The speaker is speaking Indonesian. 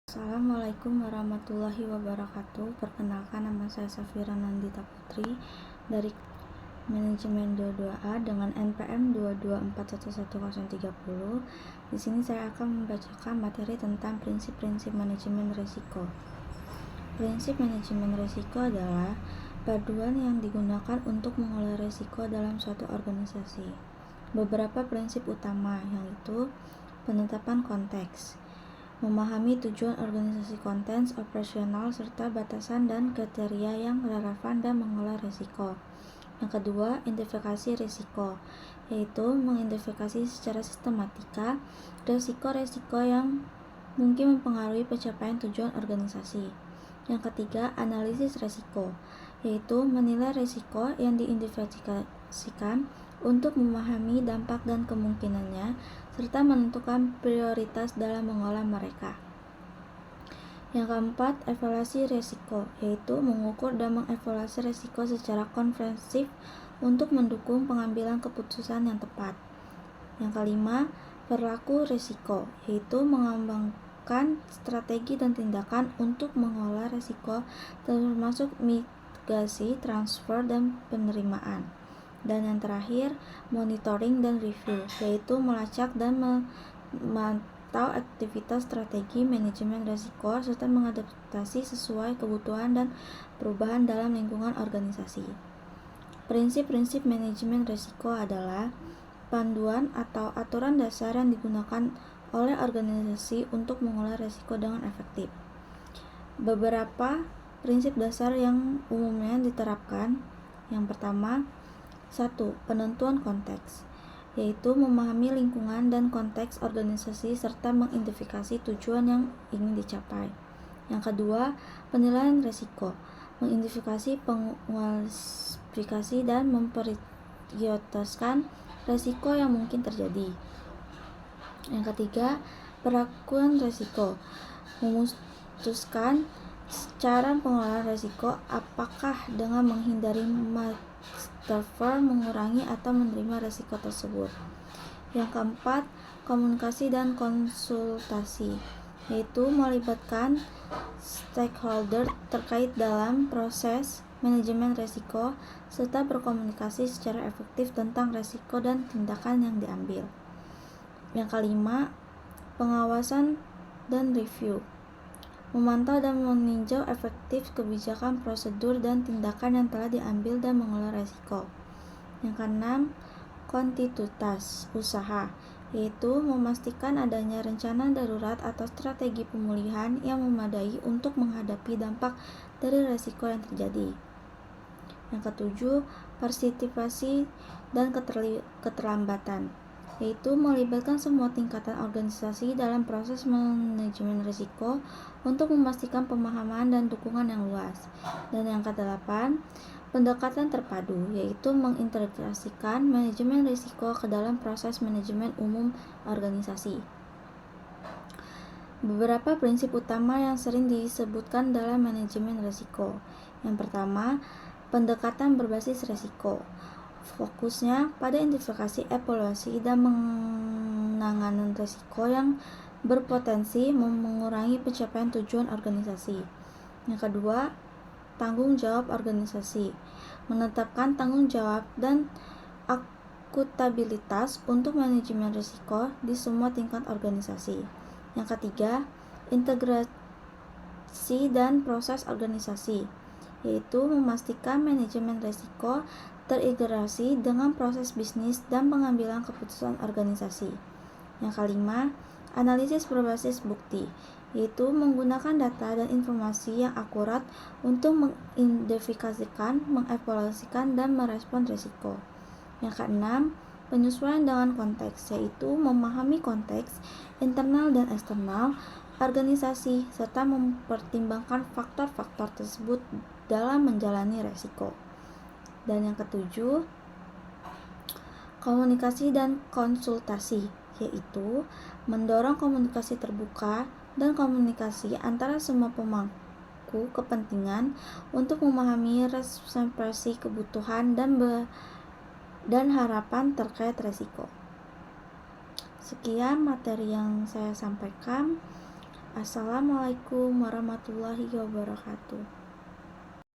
Assalamualaikum warahmatullahi wabarakatuh. Perkenalkan, nama saya Safira Nandita Putri dari Manajemen 22A dengan NPM 224111030. Di sini saya akan membacakan materi tentang prinsip-prinsip manajemen risiko. Prinsip manajemen risiko adalah paduan yang digunakan untuk mengolah risiko dalam suatu organisasi. Beberapa prinsip utama yaitu penetapan konteks, memahami tujuan organisasi, konteks operasional, serta batasan dan kriteria yang relevan dan mengolah risiko. Yang kedua, identifikasi risiko, yaitu mengidentifikasi secara sistematika risiko-risiko yang mungkin mempengaruhi pencapaian tujuan organisasi. Yang ketiga, analisis risiko, yaitu menilai risiko yang diidentifikasikan untuk memahami dampak dan kemungkinannya, serta menentukan prioritas dalam mengolah mereka. Yang keempat, evaluasi risiko, yaitu mengukur dan mengevaluasi risiko secara komprehensif untuk mendukung pengambilan keputusan yang tepat. Yang kelima, perilaku risiko, yaitu mengembangkan strategi dan tindakan untuk mengolah risiko, termasuk mitigasi, transfer, dan penerimaan. Dan yang terakhir, monitoring dan review, yaitu melacak dan memantau aktivitas strategi manajemen risiko serta mengadaptasi sesuai kebutuhan dan perubahan dalam lingkungan organisasi. Prinsip-prinsip manajemen risiko adalah panduan atau aturan dasar yang digunakan oleh organisasi untuk mengolah risiko dengan efektif. Beberapa prinsip dasar yang umumnya diterapkan. Yang pertama, 1. Penentuan konteks, yaitu memahami lingkungan dan konteks organisasi serta mengidentifikasi tujuan yang ingin dicapai. Yang kedua, penilaian risiko, mengidentifikasi, pengualifikasi, dan memprioritaskan risiko yang mungkin terjadi. Yang ketiga, perlakuan risiko, memutuskan cara pengolahan risiko, apakah dengan menghindari, transfer, mengurangi, atau menerima risiko tersebut. Yang keempat, komunikasi dan konsultasi, yaitu melibatkan stakeholder terkait dalam proses manajemen risiko serta berkomunikasi secara efektif tentang risiko dan tindakan yang diambil. Yang kelima, pengawasan dan review, memantau dan meninjau efektif kebijakan, prosedur, dan tindakan yang telah diambil dan mengolah risiko. Yang keenam, kontinuitas usaha, yaitu memastikan adanya rencana darurat atau strategi pemulihan yang memadai untuk menghadapi dampak dari risiko yang terjadi. Yang ketujuh, partisipasi dan keterlambatan, yaitu melibatkan semua tingkatan organisasi dalam proses manajemen risiko untuk memastikan pemahaman dan dukungan yang luas. Dan yang kedelapan, pendekatan terpadu, yaitu mengintegrasikan manajemen risiko ke dalam proses manajemen umum organisasi. Beberapa prinsip utama yang sering disebutkan dalam manajemen risiko. Yang pertama, pendekatan berbasis risiko, fokusnya pada identifikasi, evaluasi, dan penanganan risiko yang berpotensi mengurangi pencapaian tujuan organisasi. Yang kedua, tanggung jawab organisasi, menetapkan tanggung jawab dan akuntabilitas untuk manajemen risiko di semua tingkat organisasi. Yang ketiga, integrasi dan proses organisasi, yaitu memastikan manajemen risiko terintegrasi dengan proses bisnis dan pengambilan keputusan organisasi. Yang kelima, analisis berbasis bukti, yaitu menggunakan data dan informasi yang akurat untuk mengidentifikasikan, mengevaluasikan, dan merespon risiko. Yang keenam, penyesuaian dengan konteks, yaitu memahami konteks internal dan eksternal organisasi serta mempertimbangkan faktor-faktor tersebut dalam menjalani risiko. Dan yang ketujuh, komunikasi dan konsultasi, yaitu mendorong komunikasi terbuka dan komunikasi antara semua pemangku kepentingan untuk memahami representasi kebutuhan dan harapan terkait risiko. Sekian materi yang saya sampaikan. Assalamualaikum warahmatullahi wabarakatuh.